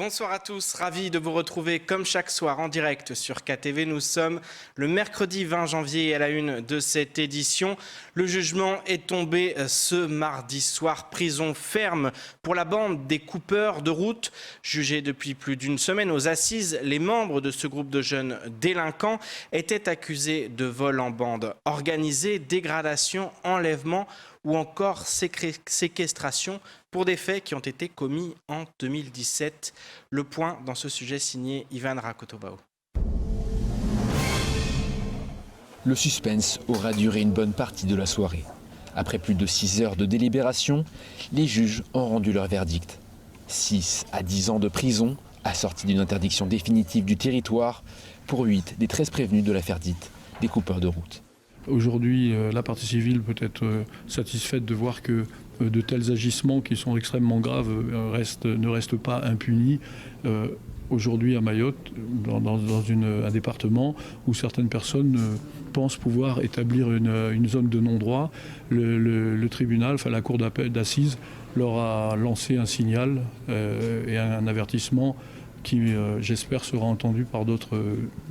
Bonsoir à tous, ravi de vous retrouver comme chaque soir en direct sur KTV. Nous sommes le mercredi 20 janvier à la une de cette édition. Le jugement est tombé ce mardi soir. Prison ferme pour la bande des coupeurs de route. Jugés depuis plus d'une semaine aux assises, les membres de ce groupe de jeunes délinquants étaient accusés de vol en bande organisée, dégradation, enlèvement ou encore séquestration pour des faits qui ont été commis en 2017. Le point dans ce sujet signé Ivan Rakotobao. Le suspense aura duré une bonne partie de la soirée. Après plus de 6 heures de délibération, les juges ont rendu leur verdict. 6 à 10 ans de prison, assortis d'une interdiction définitive du territoire, pour 8 des 13 prévenus de l'affaire dite des coupeurs de route. Aujourd'hui, la partie civile peut être satisfaite de voir que de tels agissements qui sont extrêmement graves ne restent pas impunis. Aujourd'hui à Mayotte, dans un département où certaines personnes pensent pouvoir établir une zone de non-droit, le tribunal, la cour d'assises, leur a lancé un signal et un avertissement qui, j'espère, sera entendu par d'autres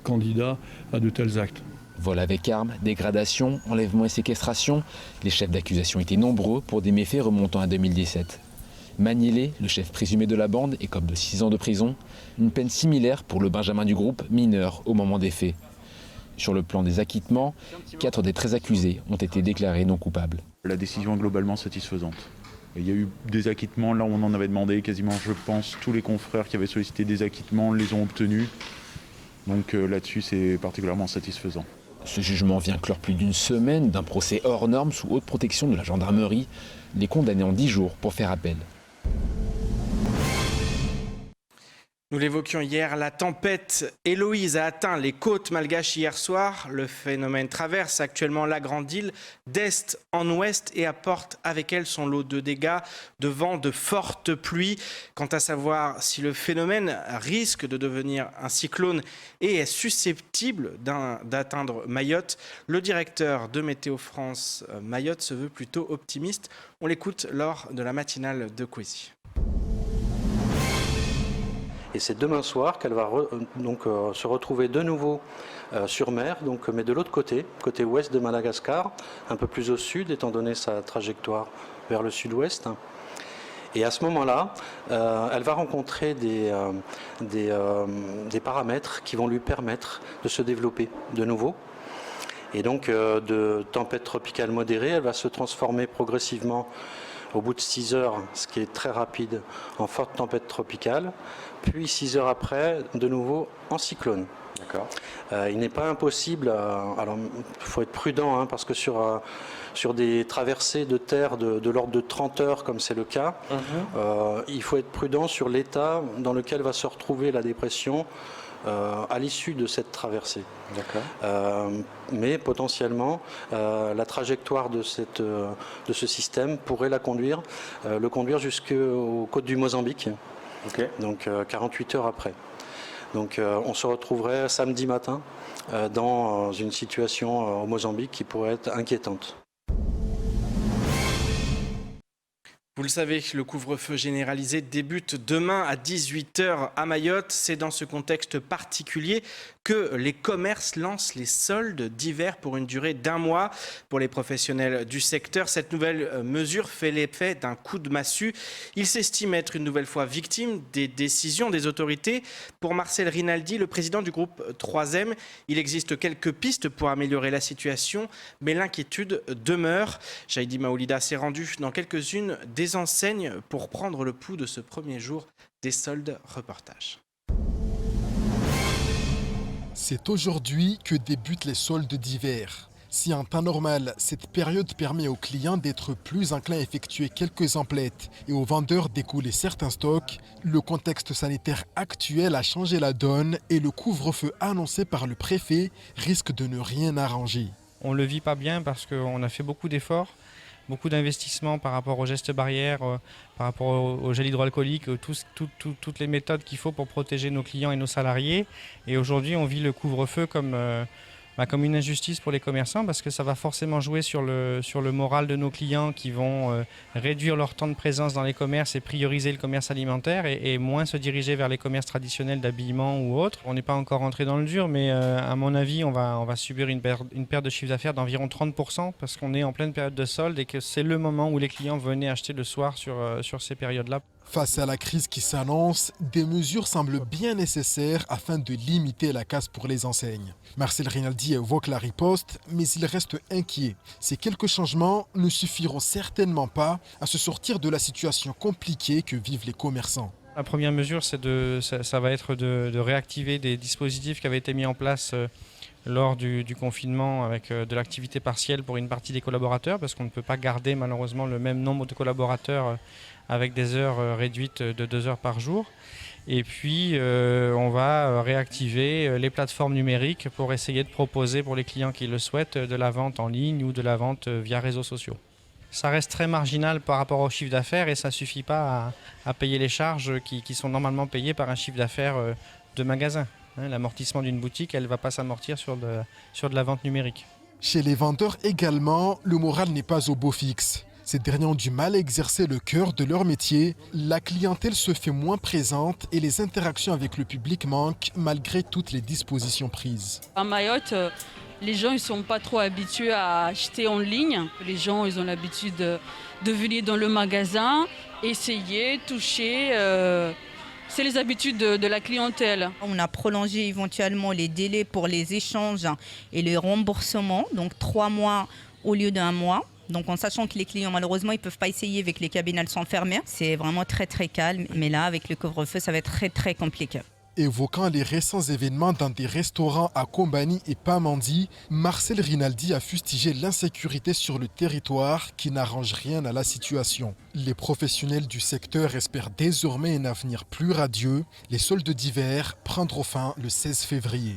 candidats à de tels actes. Vol avec armes, dégradation, enlèvement et séquestration, les chefs d'accusation étaient nombreux pour des méfaits remontant à 2017. Manielé, le chef présumé de la bande, écope de 6 ans de prison. Une peine similaire pour le benjamin du groupe, mineur au moment des faits. Sur le plan des acquittements, 4 des 13 accusés ont été déclarés non coupables. La décision est globalement satisfaisante. Il y a eu des acquittements, là on en avait demandé quasiment, je pense, tous les confrères qui avaient sollicité des acquittements les ont obtenus. Donc là-dessus c'est particulièrement satisfaisant. Ce jugement vient clore plus d'une semaine d'un procès hors norme sous haute protection de la gendarmerie. Les condamnés ont 10 jours pour faire appel. Nous l'évoquions hier, la tempête Héloïse a atteint les côtes malgaches hier soir. Le phénomène traverse actuellement la Grande Île d'est en ouest et apporte avec elle son lot de dégâts, de vent, de fortes pluies. Quant à savoir si le phénomène risque de devenir un cyclone et est susceptible d'atteindre Mayotte, le directeur de Météo France Mayotte se veut plutôt optimiste. On l'écoute lors de la matinale de Kwesi. Et c'est demain soir qu'elle va se retrouver de nouveau sur mer, mais de l'autre côté ouest de Madagascar, un peu plus au sud, étant donné sa trajectoire vers le sud-ouest. Et à ce moment-là, elle va rencontrer des paramètres qui vont lui permettre de se développer de nouveau. Et donc, de tempête tropicale modérée, elle va se transformer progressivement au bout de 6 heures, ce qui est très rapide, en forte tempête tropicale, puis 6 heures après, de nouveau en cyclone. D'accord. Il n'est pas impossible, alors il faut être prudent, parce que sur des traversées de terre de l'ordre de 30 heures, comme c'est le cas, il faut être prudent sur l'état dans lequel va se retrouver la dépression à l'issue de cette traversée. D'accord. Mais potentiellement, la trajectoire de ce système pourrait le conduire jusqu'aux côtes du Mozambique, donc 48 heures après. Donc on se retrouverait samedi matin dans une situation au Mozambique qui pourrait être inquiétante. Vous le savez, le couvre-feu généralisé débute demain à 18h à Mayotte. C'est dans ce contexte particulier que les commerces lancent les soldes d'hiver pour une durée d'1 mois. Pour les professionnels du secteur, cette nouvelle mesure fait l'effet d'un coup de massue. Il s'estime être une nouvelle fois victime des décisions des autorités. Pour Marcel Rinaldi, le président du groupe 3M, il existe quelques pistes pour améliorer la situation, mais l'inquiétude demeure. Jaïdi Maoulida s'est rendu dans quelques-unes des enseignes pour prendre le pouls de ce premier jour des soldes. Reportage. C'est aujourd'hui que débutent les soldes d'hiver. Si en temps normal, cette période permet aux clients d'être plus enclins à effectuer quelques emplettes et aux vendeurs d'écouler certains stocks, le contexte sanitaire actuel a changé la donne et le couvre-feu annoncé par le préfet risque de ne rien arranger. On ne le vit pas bien parce qu'on a fait beaucoup d'efforts, beaucoup d'investissements par rapport aux gestes barrières, par rapport au gel hydroalcoolique, toutes les méthodes qu'il faut pour protéger nos clients et nos salariés. Et aujourd'hui, on vit le couvre-feu comme comme une injustice pour les commerçants parce que ça va forcément jouer sur le moral de nos clients qui vont réduire leur temps de présence dans les commerces et prioriser le commerce alimentaire et moins se diriger vers les commerces traditionnels d'habillement ou autres. On n'est pas encore rentré dans le dur, mais à mon avis, on va subir une perte de chiffre d'affaires d'environ 30% parce qu'on est en pleine période de solde et que c'est le moment où les clients venaient acheter le soir sur ces périodes-là. Face à la crise qui s'annonce, des mesures semblent bien nécessaires afin de limiter la casse pour les enseignes. Marcel Rinaldi évoque la riposte, mais il reste inquiet. Ces quelques changements ne suffiront certainement pas à se sortir de la situation compliquée que vivent les commerçants. La première mesure, ça va être de réactiver des dispositifs qui avaient été mis en place lors du confinement avec de l'activité partielle pour une partie des collaborateurs parce qu'on ne peut pas garder malheureusement le même nombre de collaborateurs avec des heures réduites de 2 heures par jour. Et puis on va réactiver les plateformes numériques pour essayer de proposer pour les clients qui le souhaitent de la vente en ligne ou de la vente via réseaux sociaux. Ça reste très marginal par rapport au chiffre d'affaires et ça ne suffit pas à payer les charges qui sont normalement payées par un chiffre d'affaires de magasin. L'amortissement d'une boutique, elle ne va pas s'amortir sur de la vente numérique. Chez les vendeurs également, le moral n'est pas au beau fixe. Ces derniers ont du mal à exercer le cœur de leur métier. La clientèle se fait moins présente et les interactions avec le public manquent malgré toutes les dispositions prises. À Mayotte, les gens ne sont pas trop habitués à acheter en ligne. Les gens ils ont l'habitude de venir dans le magasin, essayer, toucher. C'est les habitudes de la clientèle. On a prolongé éventuellement les délais pour les échanges et les remboursements, donc 3 mois au lieu d'1 mois. Donc en sachant que les clients, malheureusement, ils ne peuvent pas essayer avec les cabines, elles sont fermées. C'est vraiment très très calme, mais là, avec le couvre-feu, ça va être très très compliqué. Évoquant les récents événements dans des restaurants à Kombani et Pamandi, Marcel Rinaldi a fustigé l'insécurité sur le territoire qui n'arrange rien à la situation. Les professionnels du secteur espèrent désormais un avenir plus radieux. Les soldes d'hiver prendront fin le 16 février.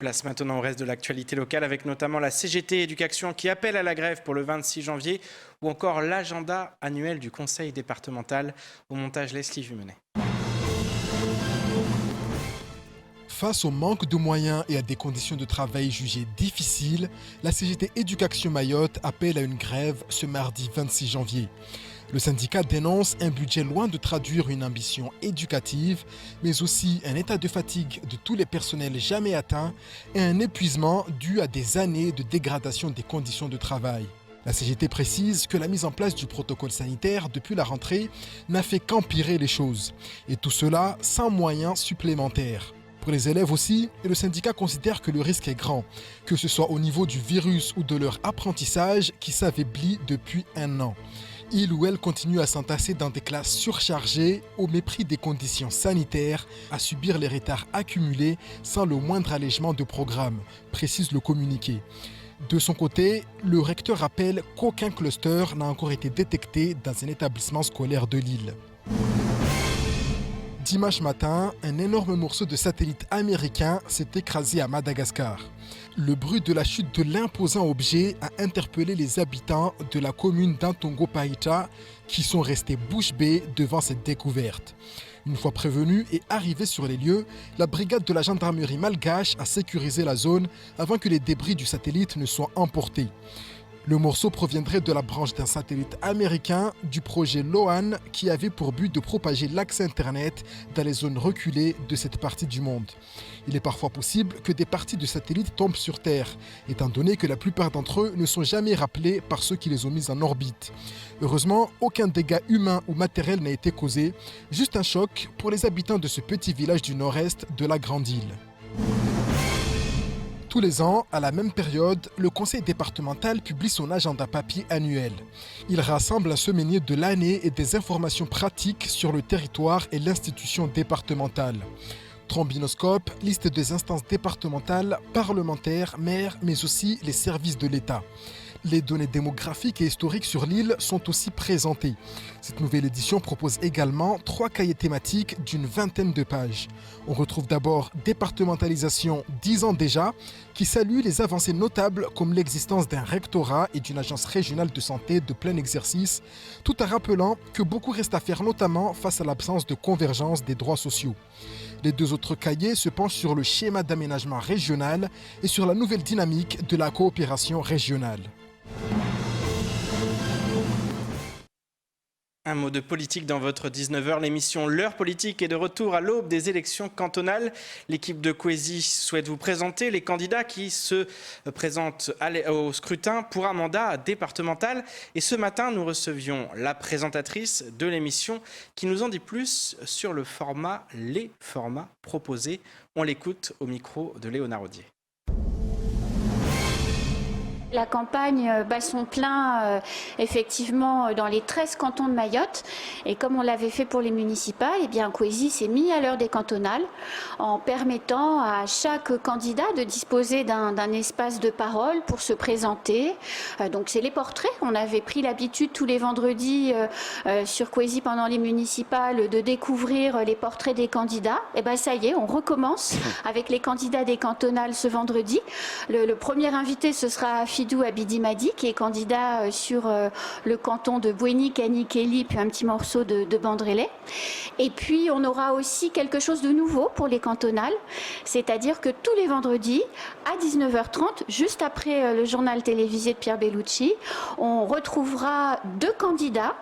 Place maintenant au reste de l'actualité locale avec notamment la CGT Éducation qui appelle à la grève pour le 26 janvier ou encore l'agenda annuel du conseil départemental. Au montage, Leslie Vumenet. Face au manque de moyens et à des conditions de travail jugées difficiles, la CGT Éducation Mayotte appelle à une grève ce mardi 26 janvier. Le syndicat dénonce un budget loin de traduire une ambition éducative, mais aussi un état de fatigue de tous les personnels jamais atteints et un épuisement dû à des années de dégradation des conditions de travail. La CGT précise que la mise en place du protocole sanitaire depuis la rentrée n'a fait qu'empirer les choses, et tout cela sans moyens supplémentaires. Pour les élèves aussi, le syndicat considère que le risque est grand, que ce soit au niveau du virus ou de leur apprentissage qui s'affaiblit depuis 1 an. Il ou elle continue à s'entasser dans des classes surchargées au mépris des conditions sanitaires, à subir les retards accumulés sans le moindre allègement de programme, précise le communiqué. De son côté, le recteur rappelle qu'aucun cluster n'a encore été détecté dans un établissement scolaire de l'île. Dimanche matin, un énorme morceau de satellite américain s'est écrasé à Madagascar. Le bruit de la chute de l'imposant objet a interpellé les habitants de la commune d'Antongo-Païta qui sont restés bouche bée devant cette découverte. Une fois prévenus et arrivés sur les lieux, la brigade de la gendarmerie malgache a sécurisé la zone avant que les débris du satellite ne soient emportés. Le morceau proviendrait de la branche d'un satellite américain du projet LOAN qui avait pour but de propager l'accès Internet dans les zones reculées de cette partie du monde. Il est parfois possible que des parties de satellites tombent sur Terre, étant donné que la plupart d'entre eux ne sont jamais rappelés par ceux qui les ont mis en orbite. Heureusement, aucun dégât humain ou matériel n'a été causé, juste un choc pour les habitants de ce petit village du nord-est de la Grande Île. Tous les ans, à la même période, le conseil départemental publie son agenda papier annuel. Il rassemble un semainier de l'année et des informations pratiques sur le territoire et l'institution départementale. Trombinoscope, liste des instances départementales, parlementaires, maires, mais aussi les services de l'État. Les données démographiques et historiques sur l'île sont aussi présentées. Cette nouvelle édition propose également 3 cahiers thématiques d'une 20aine de pages. On retrouve d'abord Départementalisation 10 ans déjà, qui salue les avancées notables comme l'existence d'un rectorat et d'une agence régionale de santé de plein exercice, tout en rappelant que beaucoup reste à faire, notamment face à l'absence de convergence des droits sociaux. Les 2 autres cahiers se penchent sur le schéma d'aménagement régional et sur la nouvelle dynamique de la coopération régionale. Un mot de politique dans votre 19h. L'émission L'heure politique est de retour à l'aube des élections cantonales. L'équipe de Coésie souhaite vous présenter les candidats qui se présentent au scrutin pour un mandat départemental. Et ce matin, nous recevions la présentatrice de l'émission qui nous en dit plus sur les formats proposés. On l'écoute au micro de Léonard Audier. La campagne bat son plein effectivement dans les 13 cantons de Mayotte et comme on l'avait fait pour les municipales, eh bien Coésie s'est mis à l'heure des cantonales en permettant à chaque candidat de disposer d'un espace de parole pour se présenter. Donc c'est les portraits. On avait pris l'habitude tous les vendredis sur Coésie pendant les municipales de découvrir les portraits des candidats. Et bien ça y est, on recommence avec les candidats des cantonales ce vendredi. Le premier invité ce sera Fidou Abidi-Madi qui est candidat sur le canton de Bouéni, Cani-Kéli, puis un petit morceau de Bandrélé. Et puis on aura aussi quelque chose de nouveau pour les cantonales, c'est-à-dire que tous les vendredis à 19h30, juste après le journal télévisé de Pierre Bellucci, on retrouvera 2 candidats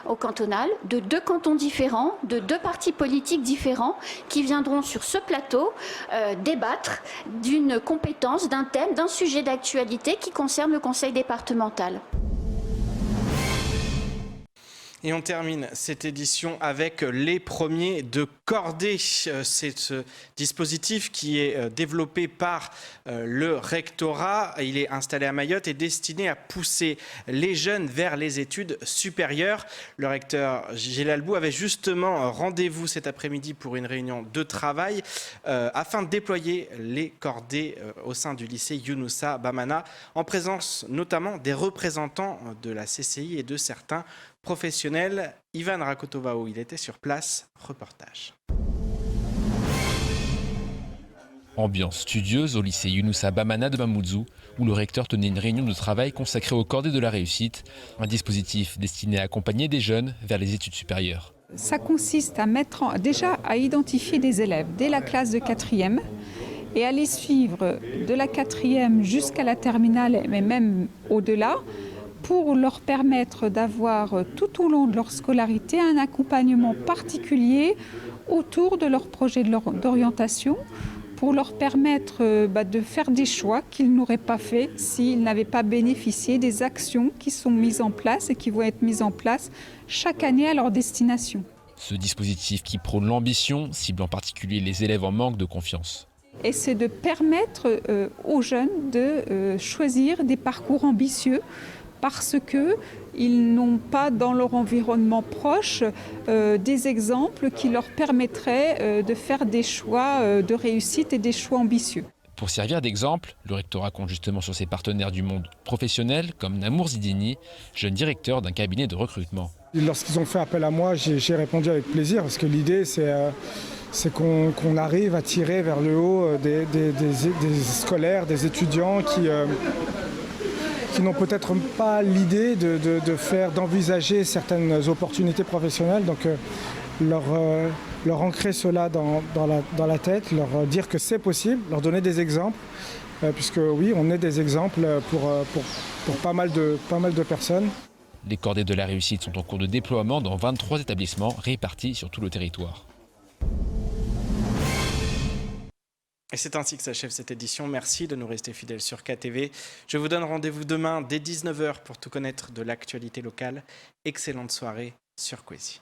au cantonal de 2 cantons différents, de 2 partis politiques différents qui viendront sur ce plateau débattre d'une compétence, d'un thème, d'un sujet d'actualité qui concerne le conseil départemental. Et on termine cette édition avec les premiers de cordée. C'est ce dispositif qui est développé par le rectorat. Il est installé à Mayotte et destiné à pousser les jeunes vers les études supérieures. Le recteur Gilles Albou avait justement rendez-vous cet après-midi pour une réunion de travail afin de déployer les cordées au sein du lycée Younoussa Bamana, en présence notamment des représentants de la CCI et de certains professionnel. Ivan Rakotovao, il était sur place. Reportage. Ambiance studieuse au lycée Younoussa Bamana de Mamoudzou, où le recteur tenait une réunion de travail consacrée aux cordées de la réussite, un dispositif destiné à accompagner des jeunes vers les études supérieures. Ça consiste à déjà à identifier des élèves dès la classe de 4e et à les suivre de la 4e jusqu'à la terminale, mais même au-delà, pour leur permettre d'avoir tout au long de leur scolarité un accompagnement particulier autour de leur projet d'orientation, pour leur permettre de faire des choix qu'ils n'auraient pas fait s'ils n'avaient pas bénéficié des actions qui sont mises en place et qui vont être mises en place chaque année à leur destination. Ce dispositif qui prône l'ambition cible en particulier les élèves en manque de confiance. Et c'est de permettre aux jeunes de choisir des parcours ambitieux, parce qu'ils n'ont pas dans leur environnement proche des exemples qui leur permettraient de faire des choix de réussite et des choix ambitieux. Pour servir d'exemple, le rectorat compte justement sur ses partenaires du monde professionnel comme Namour Zidini, jeune directeur d'un cabinet de recrutement. Lorsqu'ils ont fait appel à moi, j'ai répondu avec plaisir parce que l'idée c'est qu'on arrive à tirer vers le haut des scolaires, des étudiants qui n'ont peut-être pas l'idée d'envisager certaines opportunités professionnelles. Donc leur ancrer cela dans la tête, leur dire que c'est possible, leur donner des exemples, puisque oui, on est des exemples pour pas mal de personnes. Les cordées de la réussite sont en cours de déploiement dans 23 établissements répartis sur tout le territoire. Et c'est ainsi que s'achève cette édition. Merci de nous rester fidèles sur KTV. Je vous donne rendez-vous demain dès 19h pour tout connaître de l'actualité locale. Excellente soirée sur Coésie.